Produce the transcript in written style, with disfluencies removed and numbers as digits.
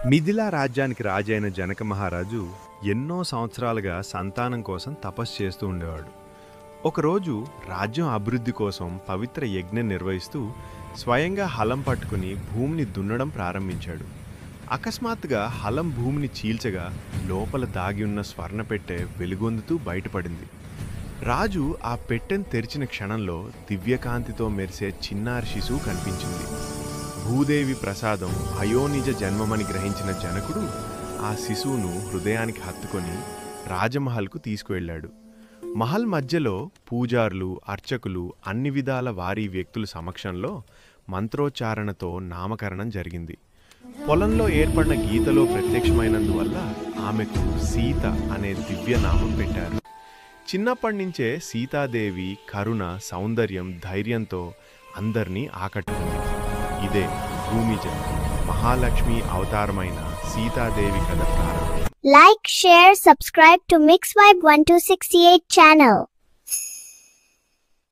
మిథిలా రాజ్యానికి రాజైన జనక మహారాజు ఎన్నో సంవత్సరాలుగా సంతానం కోసం తపస్సు చేస్తూ ఉండేవాడు. ఒకరోజు రాజ్యం అభివృద్ధి కోసం పవిత్ర యజ్ఞం నిర్వహిస్తూ స్వయంగా హలం పట్టుకుని భూమిని దున్నడం ప్రారంభించాడు. అకస్మాత్తుగా హలం భూమిని చీల్చగా లోపల దాగి ఉన్న స్వర్ణ పెట్టె వెలుగొందుతూ బయటపడింది. రాజు ఆ పెట్టెను తెరిచిన క్షణంలో దివ్యకాంతితో మెరిసే చిన్నారి శిశువు కనిపించింది. భూదేవి ప్రసాదం అయోనిజ జన్మమని గ్రహించిన జనకుడు ఆ శిశువును హృదయానికి హత్తుకొని రాజమహల్కు తీసుకువెళ్ళాడు. మహల్ మధ్యలో పూజారులు, అర్చకులు, అన్ని విధాల వారి వ్యక్తుల సమక్షంలో మంత్రోచ్చారణతో నామకరణం జరిగింది. పొలంలో ఏర్పడిన గీతలో ప్రత్యక్షమైనందువల్ల ఆమెకు సీత అనే దివ్యనామం పెట్టారు. చిన్నప్పటి నుంచే సీతాదేవి కరుణ, సౌందర్యం, ధైర్యంతో అందరినీ ఆకట్టుకుంది. ఇదే భూమిజ మహాలక్ష్మి అవతారమైన సీతాదేవి కథ ప్రారంభం. Like, share, subscribe to Mix Vibe 1268 channel.